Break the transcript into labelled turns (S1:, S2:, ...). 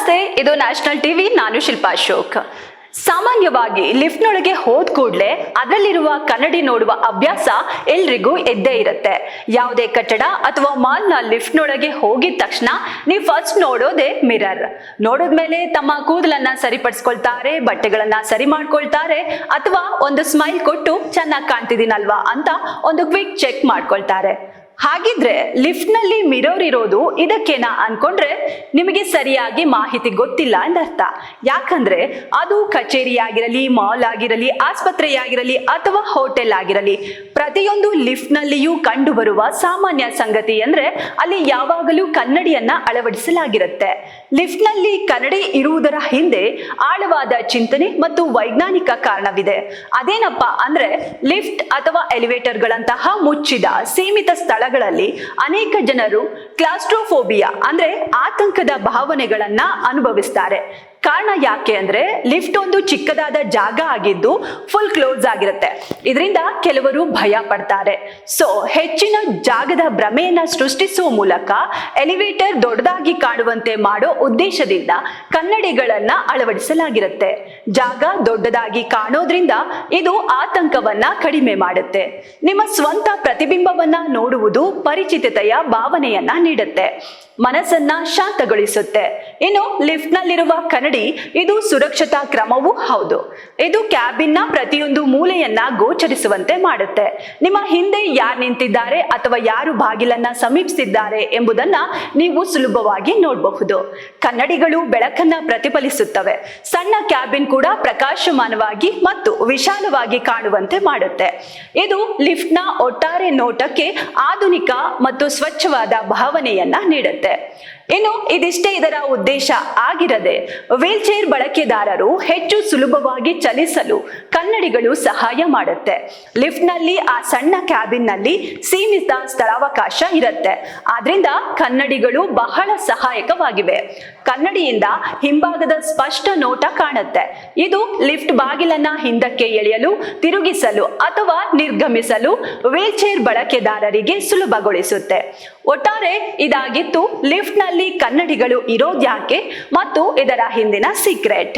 S1: ನಮಸ್ತೆ, ಇದು national TV. ನಾನು ಶಿಲ್ಪಾ ಅಶೋಕ್. ಸಾಮಾನ್ಯವಾಗಿ ಲಿಫ್ಟ್ನೊಳಗೆ ಹೋದ ಕೂಡಲೇ ಅದರಲ್ಲಿರುವ ಕನ್ನಡಿ ನೋಡುವ ಅಭ್ಯಾಸ ಎಲ್ರಿಗೂ ಇದ್ದೇ ಇರುತ್ತೆ. ಯಾವುದೇ ಕಟ್ಟಡ ಅಥವಾ ಮಾಲ್ನ ಲಿಫ್ಟ್ನೊಳಗೆ ಹೋಗಿದ ತಕ್ಷಣ ನೀವು ಫಸ್ಟ್ ನೋಡೋದೇ ಮಿರರ್. ನೋಡಿದ್ಮೇಲೆ ತಮ್ಮ ಕೂದಲನ್ನ ಸರಿಪಡಿಸ್ಕೊಳ್ತಾರೆ, ಬಟ್ಟೆಗಳನ್ನ ಸರಿ ಮಾಡ್ಕೊಳ್ತಾರೆ, ಅಥವಾ ಒಂದು ಸ್ಮೈಲ್ ಕೊಟ್ಟು ಚೆನ್ನಾಗಿ ಕಾಣ್ತಿದ್ದೀನಲ್ವಾ ಅಂತ ಒಂದು ಕ್ವಿಕ್ ಚೆಕ್ ಮಾಡ್ಕೊಳ್ತಾರೆ. ಹಾಗಿದ್ರೆ ಲಿಫ್ಟ್ ನಲ್ಲಿ ಮಿರರ್ ಇರೋದು ಇದಕ್ಕೇನಾ ಅನ್ಕೊಂಡ್ರೆ ನಿಮಗೆ ಸರಿಯಾಗಿ ಮಾಹಿತಿ ಗೊತ್ತಿಲ್ಲ ಎಂದರ್ಥ. ಯಾಕಂದ್ರೆ ಅದು ಕಚೇರಿ ಆಗಿರಲಿ, ಮಾಲ್ ಆಗಿರಲಿ, ಆಸ್ಪತ್ರೆಯಾಗಿರಲಿ ಅಥವಾ ಹೋಟೆಲ್ ಆಗಿರಲಿ, ಪ್ರತಿಯೊಂದು ಲಿಫ್ಟ್ ನಲ್ಲಿಯೂ ಕಂಡು ಬರುವ ಸಾಮಾನ್ಯ ಸಂಗತಿ ಅಂದ್ರೆ ಅಲ್ಲಿ ಯಾವಾಗಲೂ ಕನ್ನಡಿಯನ್ನ ಅಳವಡಿಸಲಾಗಿರುತ್ತೆ. ಲಿಫ್ಟ್ ನಲ್ಲಿ ಕನ್ನಡಿ ಇರುವುದರ ಹಿಂದೆ ಆಳವಾದ ಚಿಂತನೆ ಮತ್ತು ವೈಜ್ಞಾನಿಕ ಕಾರಣವಿದೆ. ಅದೇನಪ್ಪಾ ಅಂದ್ರೆ ಲಿಫ್ಟ್ ಅಥವಾ ಎಲಿವೇಟರ್ ಗಳಂತಹ ಮುಚ್ಚಿದ ಸೀಮಿತ ಸ್ಥಳಗಳಲ್ಲಿ ಅನೇಕ ಜನರು ಕ್ಲಾಸ್ಟ್ರೋಫೋಬಿಯಾ ಅಂದ್ರೆ ಆತಂಕದ ಭಾವನೆಗಳನ್ನ ಅನುಭವಿಸ್ತಾರೆ. ಕಾರಣ ಯಾಕೆ ಅಂದ್ರೆ ಲಿಫ್ಟ್ ಒಂದು ಚಿಕ್ಕದಾದ ಜಾಗ ಆಗಿದ್ದು ಫುಲ್ ಕ್ಲೋಸ್ ಆಗಿರುತ್ತೆ. ಇದರಿಂದ ಕೆಲವರು ಭಯ ಪಡ್ತಾರೆ. ಸೊ ಹೆಚ್ಚಿನ ಜಾಗದ ಭ್ರಮೆಯನ್ನ ಸೃಷ್ಟಿಸುವ ಮೂಲಕ ಎಲಿವೇಟರ್ ದೊಡ್ಡದಾಗಿ ಕಾಣುವಂತೆ ಮಾಡೋ ಉದ್ದೇಶದಿಂದ ಕನ್ನಡಿಗಳನ್ನ ಅಳವಡಿಸಲಾಗಿರುತ್ತೆ. ಜಾಗ ದೊಡ್ಡದಾಗಿ ಕಾಣೋದ್ರಿಂದ ಇದು ಆತಂಕವನ್ನ ಕಡಿಮೆ ಮಾಡುತ್ತೆ. ನಿಮ್ಮ ಸ್ವಂತ ಪ್ರತಿಬಿಂಬವನ್ನ ನೋಡುವುದು ಪರಿಚಿತತೆಯ ಭಾವನೆಯನ್ನ ನೀಡುತ್ತೆ, ಮನಸ್ಸನ್ನ ಶಾಂತಗೊಳಿಸುತ್ತೆ. ಇನ್ನು ಲಿಫ್ಟ್ ನಲ್ಲಿರುವ ಕನ್ನಡಿ ಇದು ಸುರಕ್ಷತಾ ಕ್ರಮವೂ ಹೌದು. ಇದು ಕ್ಯಾಬಿನ್ನ ಪ್ರತಿಯೊಂದು ಮೂಲೆಯನ್ನ ಗೋಚರಿಸುವಂತೆ ಮಾಡುತ್ತೆ. ನಿಮ್ಮ ಹಿಂದೆ ಯಾರು ನಿಂತಿದ್ದಾರೆ ಅಥವಾ ಯಾರು ಬಾಗಿಲನ್ನ ಸಮೀಪಿಸಿದ್ದಾರೆ ಎಂಬುದನ್ನ ನೀವು ಸುಲಭವಾಗಿ ನೋಡಬಹುದು. ಕನ್ನಡಿಗಳು ಬೆಳಕನ್ನ ಪ್ರತಿಫಲಿಸುತ್ತವೆ. ಸಣ್ಣ ಕ್ಯಾಬಿನ್ ಕೂಡ ಪ್ರಕಾಶಮಾನವಾಗಿ ಮತ್ತು ವಿಶಾಲವಾಗಿ ಕಾಣುವಂತೆ ಮಾಡುತ್ತೆ. ಇದು ಲಿಫ್ಟ್ನ ಒಟ್ಟಾರೆ ನೋಟಕ್ಕೆ ಆಧುನಿಕ ಮತ್ತು ಸ್ವಚ್ಛವಾದ ಭಾವನೆಯನ್ನ ನೀಡುತ್ತೆ. ಇನ್ನು ಇದಿಷ್ಟೇ ಇದರ ಉದ್ದೇಶ ಆಗಿರದೆ ವೀಲ್ ಚೇರ್ ಬಳಕೆದಾರರು ಹೆಚ್ಚು ಸುಲಭವಾಗಿ ಚಲಿಸಲು ಕನ್ನಡಿಗಳು ಸಹಾಯ ಮಾಡುತ್ತೆ. ಲಿಫ್ಟ್ ನಲ್ಲಿ ಆ ಸಣ್ಣ ಕ್ಯಾಬಿನ್ ನಲ್ಲಿ ಸೀಮಿತ ಸ್ಥಳಾವಕಾಶ ಇರುತ್ತೆ. ಆದ್ರಿಂದ ಕನ್ನಡಿಗಳು ಬಹಳ ಸಹಾಯಕವಾಗಿವೆ. ಕನ್ನಡಿಯಿಂದ ಹಿಂಭಾಗದ ಸ್ಪಷ್ಟ ನೋಟ ಕಾಣುತ್ತೆ. ಇದು ಲಿಫ್ಟ್ ಬಾಗಿಲನ್ನ ಹಿಂದಕ್ಕೆ ಎಳೆಯಲು, ತಿರುಗಿಸಲು ಅಥವಾ ನಿರ್ಗಮಿಸಲು ವೀಲ್ ಚೇರ್ ಬಳಕೆದಾರರಿಗೆ ಸುಲಭಗೊಳಿಸುತ್ತೆ. ಒಟ್ಟಾರೆ ಇದಾಗಿತ್ತು ಲಿಫ್ಟ್ ನಲ್ಲಿ ಕನ್ನಡಿಗಳು ಇರೋದ್ಯಾಕೆ ಮತ್ತು ಇದರ ಹಿಂದಿನ ಸೀಕ್ರೆಟ್.